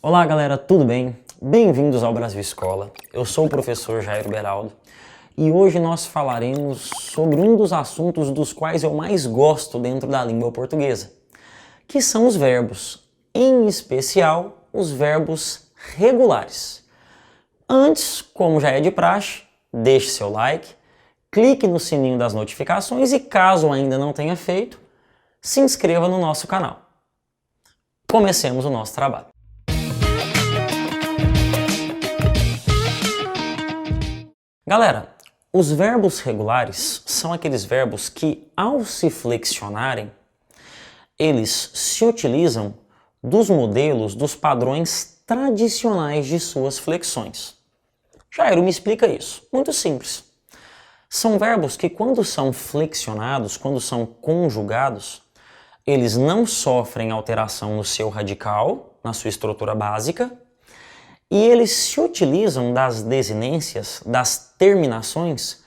Olá galera, tudo bem? Bem-vindos ao Brasil Escola. Eu sou o professor Jairo Beraldo e hoje nós falaremos sobre um dos assuntos dos quais eu mais gosto dentro da língua portuguesa, que são os verbos, em especial os verbos regulares. Antes, como já é de praxe, deixe seu like, clique no sininho das notificações e, caso ainda não tenha feito, se inscreva no nosso canal. Comecemos o nosso trabalho. Galera, os verbos regulares são aqueles verbos que, ao se flexionarem, eles se utilizam dos modelos, dos padrões tradicionais de suas flexões. Jairo, me explica isso. Muito simples. São verbos que, quando são flexionados, quando são conjugados, eles não sofrem alteração no seu radical, na sua estrutura básica, e eles se utilizam das desinências, das terminações,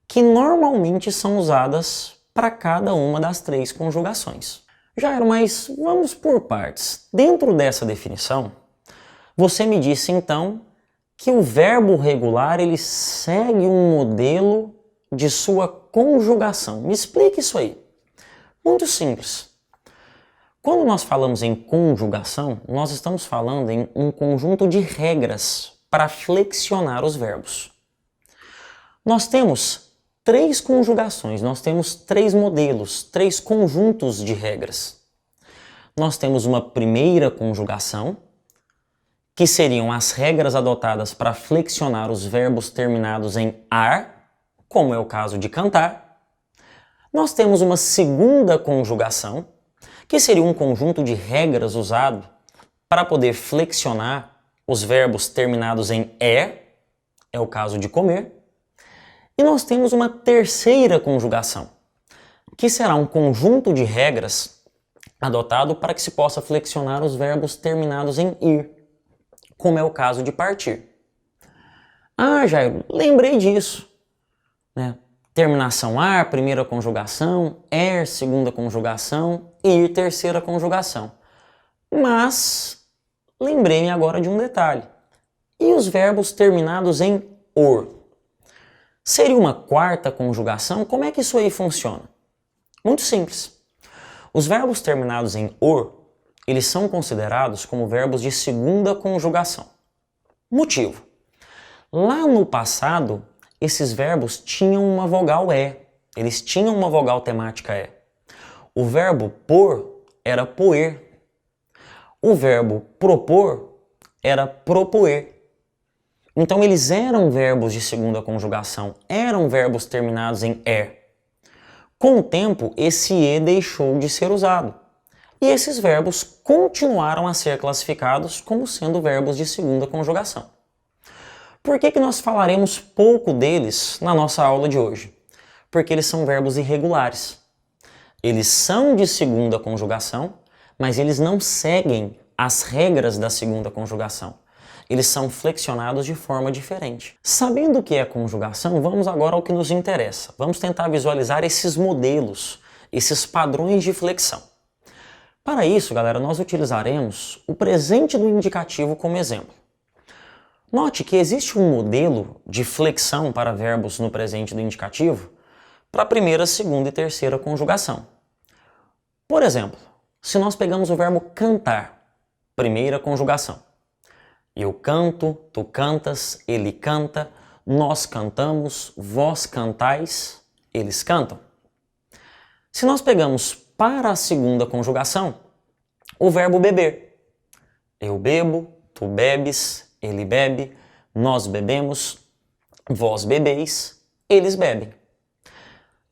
que normalmente são usadas para cada uma das três conjugações. Jairo, mas vamos por partes. Dentro dessa definição, você me disse então que o verbo regular ele segue um modelo de sua conjugação. Me explique isso aí. Muito simples. Quando nós falamos em conjugação, nós estamos falando em um conjunto de regras para flexionar os verbos. Nós temos três conjugações, nós temos três modelos, três conjuntos de regras. Nós temos uma primeira conjugação, que seriam as regras adotadas para flexionar os verbos terminados em ar, como é o caso de cantar. Nós temos uma segunda conjugação, que seria um conjunto de regras usado para poder flexionar os verbos terminados em é o caso de comer. E nós temos uma terceira conjugação, que será um conjunto de regras adotado para que se possa flexionar os verbos terminados em ir, como é o caso de partir. Ah, Jairo, lembrei disso, né? Terminação ar, primeira conjugação, segunda conjugação, ir, terceira conjugação. Mas lembrei-me agora de um detalhe. E os verbos terminados em or? Seria uma quarta conjugação? Como é que isso aí funciona? Muito simples. Os verbos terminados em or, eles são considerados como verbos de segunda conjugação. Motivo. Lá no passado, esses verbos tinham uma vogal E. Eles tinham uma vogal temática E. O verbo por era poer. O verbo propor era propoer. Então eles eram verbos de segunda conjugação, eram verbos terminados em E. Com o tempo, esse E deixou de ser usado. E esses verbos continuaram a ser classificados como sendo verbos de segunda conjugação. Por que nós falaremos pouco deles na nossa aula de hoje? Porque eles são verbos irregulares. Eles são de segunda conjugação, mas eles não seguem as regras da segunda conjugação. Eles são flexionados de forma diferente. Sabendo o que é conjugação, vamos agora ao que nos interessa. Vamos tentar visualizar esses modelos, esses padrões de flexão. Para isso, galera, nós utilizaremos o presente do indicativo como exemplo. Note que existe um modelo de flexão para verbos no presente do indicativo para a primeira, segunda e terceira conjugação. Por exemplo, se nós pegamos o verbo cantar, primeira conjugação. Eu canto, tu cantas, ele canta, nós cantamos, vós cantais, eles cantam. Se nós pegamos para a segunda conjugação, o verbo beber. Eu bebo, tu bebes, ele bebe, nós bebemos, vós bebeis, eles bebem.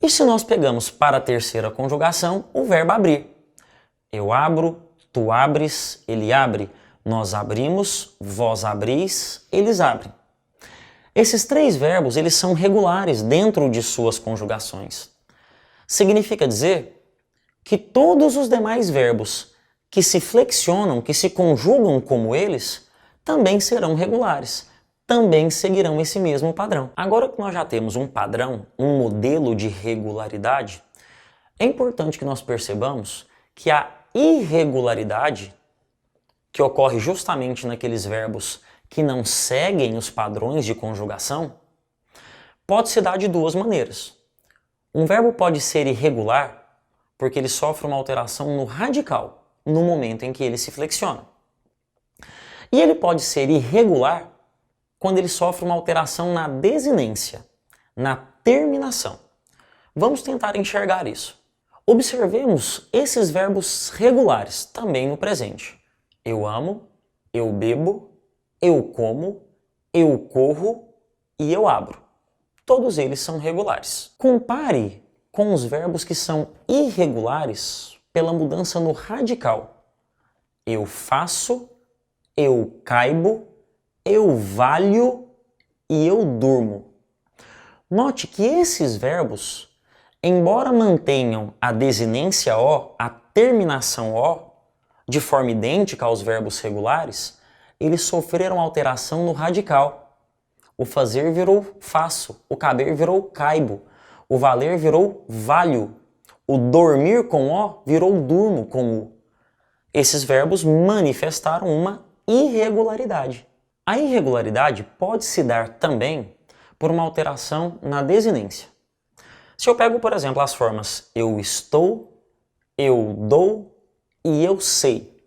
E se nós pegamos para a terceira conjugação, o verbo abrir. Eu abro, tu abres, ele abre, nós abrimos, vós abris, eles abrem. Esses três verbos, eles são regulares dentro de suas conjugações. Significa dizer que todos os demais verbos que se flexionam, que se conjugam como eles, também serão regulares, também seguirão esse mesmo padrão. Agora que nós já temos um padrão, um modelo de regularidade, é importante que nós percebamos que a irregularidade que ocorre justamente naqueles verbos que não seguem os padrões de conjugação, pode se dar de duas maneiras. Um verbo pode ser irregular porque ele sofre uma alteração no radical, no momento em que ele se flexiona. E ele pode ser irregular quando ele sofre uma alteração na desinência, na terminação. Vamos tentar enxergar isso. Observemos esses verbos regulares também no presente. Eu amo, eu bebo, eu como, eu corro e eu abro. Todos eles são regulares. Compare com os verbos que são irregulares pela mudança no radical. Eu faço, eu caibo, eu valho e eu durmo. Note que esses verbos, embora mantenham a desinência O, a terminação O, de forma idêntica aos verbos regulares, eles sofreram alteração no radical. O fazer virou faço, o caber virou caibo, o valer virou valho, o dormir com O virou durmo com U. Esses verbos manifestaram uma irregularidade. A irregularidade pode se dar também por uma alteração na desinência. Se eu pego, por exemplo, as formas eu estou, eu dou e eu sei.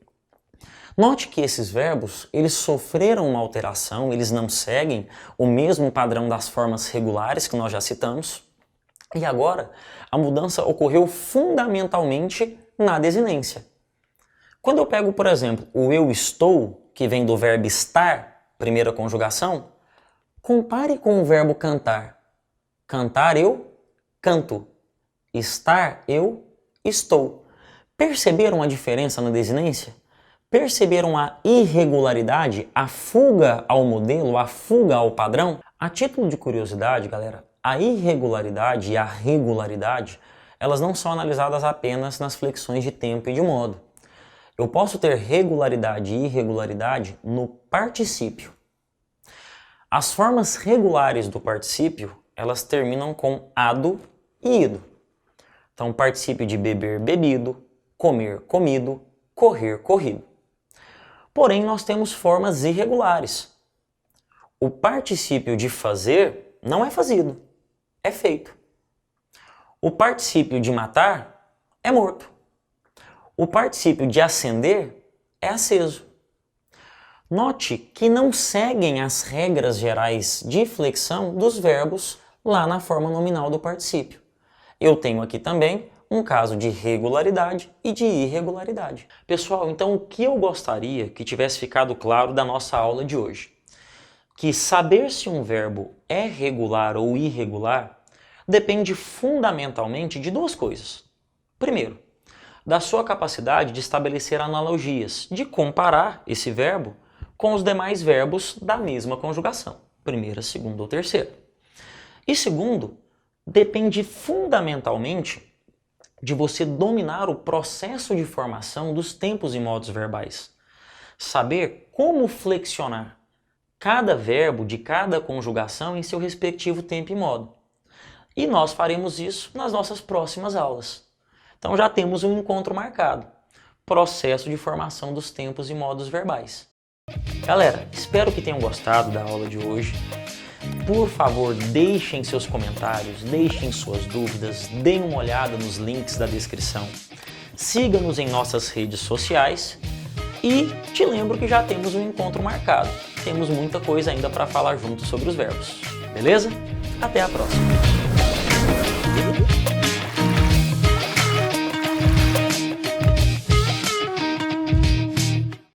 Note que esses verbos, eles sofreram uma alteração, eles não seguem o mesmo padrão das formas regulares que nós já citamos. E agora, a mudança ocorreu fundamentalmente na desinência. Quando eu pego, por exemplo, o eu estou, que vem do verbo estar, primeira conjugação, compare com o verbo cantar. Cantar, eu canto. Estar, eu estou. Perceberam a diferença na desinência? Perceberam a irregularidade, a fuga ao modelo, a fuga ao padrão? A título de curiosidade, galera, a irregularidade e a regularidade, elas não são analisadas apenas nas flexões de tempo e de modo. Eu posso ter regularidade e irregularidade no particípio. As formas regulares do particípio, elas terminam com ado e ido. Então, particípio de beber, bebido, comer, comido, correr, corrido. Porém, nós temos formas irregulares. O particípio de fazer não é fazido, é feito. O particípio de matar é morto. O particípio de acender é aceso. Note que não seguem as regras gerais de flexão dos verbos lá na forma nominal do particípio. Eu tenho aqui também um caso de regularidade e de irregularidade. Pessoal, então o que eu gostaria que tivesse ficado claro da nossa aula de hoje? Que saber se um verbo é regular ou irregular depende fundamentalmente de duas coisas. Primeiro, da sua capacidade de estabelecer analogias, de comparar esse verbo com os demais verbos da mesma conjugação, primeira, segunda ou terceira. E segundo, depende fundamentalmente de você dominar o processo de formação dos tempos e modos verbais. Saber como flexionar cada verbo de cada conjugação em seu respectivo tempo e modo. E nós faremos isso nas nossas próximas aulas. Então já temos um encontro marcado. Processo de formação dos tempos e modos verbais. Galera, espero que tenham gostado da aula de hoje. Por favor, deixem seus comentários, deixem suas dúvidas, deem uma olhada nos links da descrição. Siga-nos em nossas redes sociais e te lembro que já temos um encontro marcado. Temos muita coisa ainda para falar juntos sobre os verbos. Beleza? Até a próxima!